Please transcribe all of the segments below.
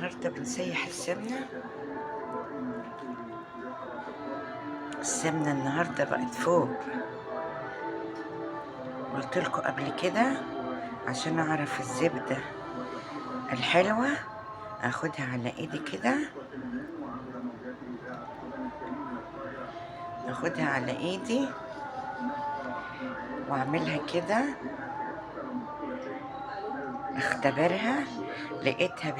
النهارده بنسيح السمنة النهارده بقت فوق. قلت لكم قبل كده عشان اعرف الزبدة الحلوة اخدها على ايدي كده، اخدها على ايدي واعملها كده، اختبرها، لقيتها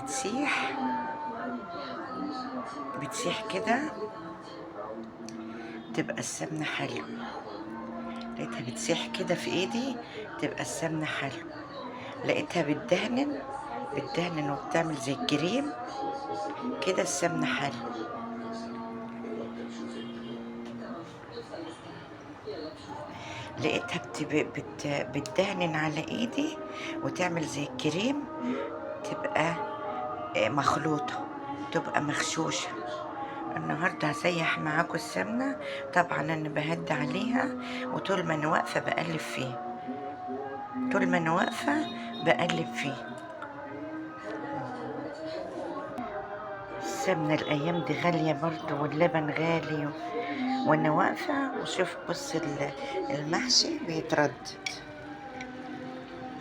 بتسيح كده، تبقى السمنة حلوة. لقيتها بتسيح كده في ايدي تبقى السمنة حلوة. لقيتها بتدهن وبتعمل زي الكريم كده، السمنة حلوة. لقيتها بتدهن على ايدي وتعمل زي الكريم، تبقى مخلوطة، تبقى مغشوشة. النهاردة هسيح معاكم السمنة. طبعا انا بهد عليها، وطول ما انا واقفة بقلب فيه. السمنة الايام دي غالية برضو، واللبن غالي، وانا واقفة وشوف. بص المحشي بيتردد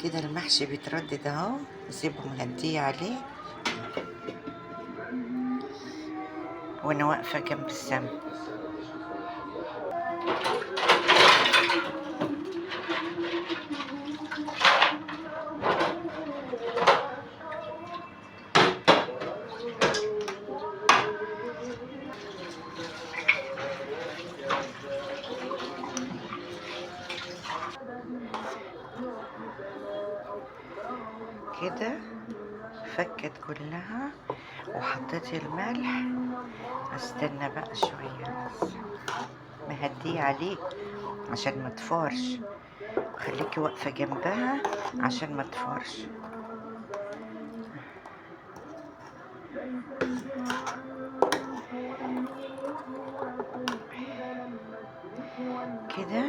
كده، المحشي بيتردد اهو، بسيبه مهدية عليه وانا واقفة جنب السمنة. كده فكت كلها وحطيت الملح. استنى بقى شوية بس، مهديه عليه عشان ما تفورش. خليكي واقفة جنبها عشان ما تفورش. كده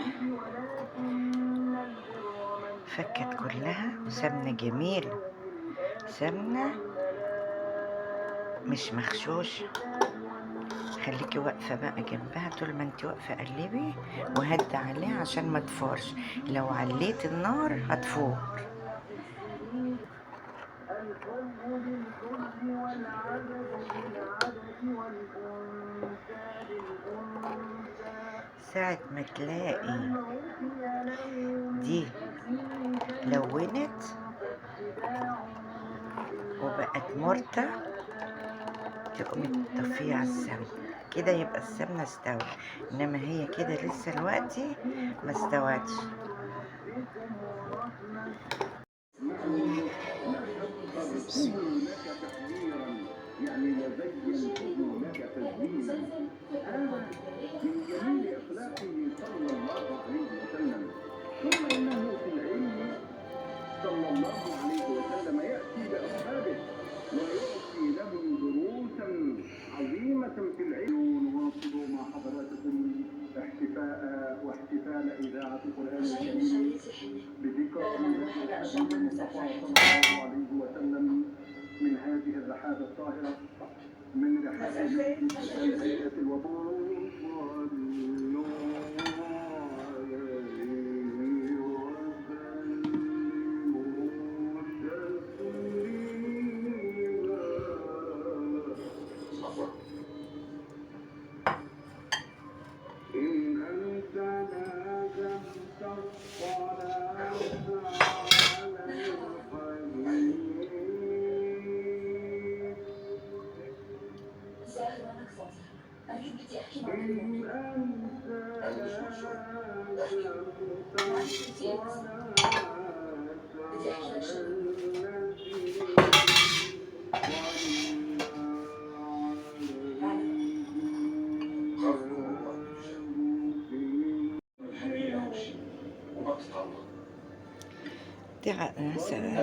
فكت كلها، وسمنة جميلة، سمنة مش مغشوشة. خليكي واقفة بقى جنبها، طول ما انت واقفة قلبي وهد عليها عشان ما تفورش. لو عليت النار هتفور. ساعة ما تلاقي دي لونت وبقت مرتة، تقومي تطفيها على السمنة كده، يبقى السمنة استوت. انما هي كده لسه دلوقتي ما استوتش. يعني لزين لك تزيين هذا من جميل اخلاقه صلى الله عليه وسلم. ثم انه في العلم صلى الله عليه وسلم ياتي باصحابه ويعطي لهم دروسا عظيمه في العلم. نواصل مع حضراتكم واحتفال اذاعه القران الكريم بذكرى المصطفى صلى الله عليه وسلم من هذه الرحاب الطاهرة، من رحاب الهيئة الوطنية. إن أنت لازمت الصلاة على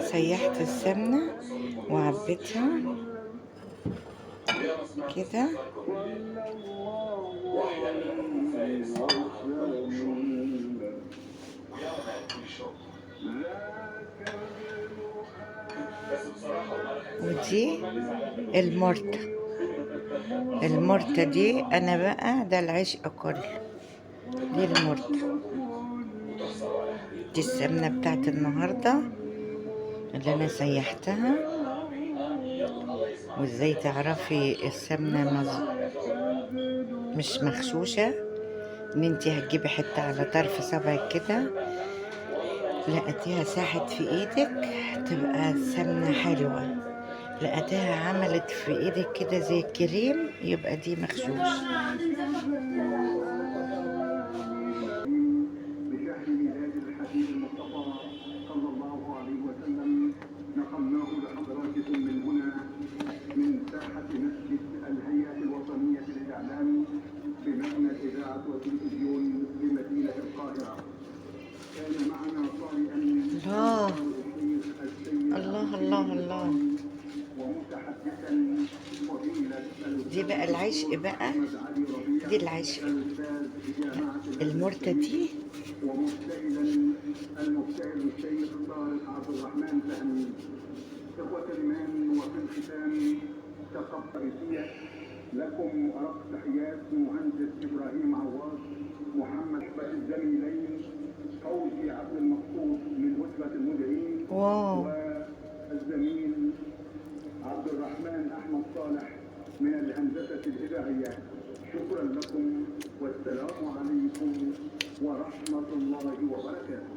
سيحت السمنة وعبيتها كده. ودي المرتة. المرتة دي انا بقى ده العشق كله. دي المرتة. دي السمنة بتاعت النهاردة اللي انا سيحتها. وازاي تعرفي السمنة مش مغشوشة؟ ان انتي هتجيبي حتة على طرف صبعك كده، لقيتيها ساحت في ايدك تبقى السمنة حلوة. لقيتها عملت في ايدك كده زي الكريم، يبقى دي مغشوش. بشهر ميلاد الحبيب المصطفى صلى الله عليه وسلم نقلناه لحضراتكم من هنا من ساحة مسجد الهيئة الوطنية للإعلام بمبنى الإذاعة والتلفزيون بمدينة القاهرة. كان معنا طارئا الله الشيخ السيد الله الله الله. ومتحدثا فضيلة دي بقى العشق بقى. دي العشق. المرتة دي ومبتهلا المبتهل الشيخ طارق عبد الرحمن فهمي. إخوة الإيمان، وفي الختام تقبل لكم أرق تحيات مهندس إبراهيم عواد، محمد الزميلين فوزي عبد المقصود من وثبة المذيعين، والزميل عبد الرحمن أحمد صالح من الهندسة الإذاعية. شكرا لكم والسلام عليكم ورحمة الله وبركاته.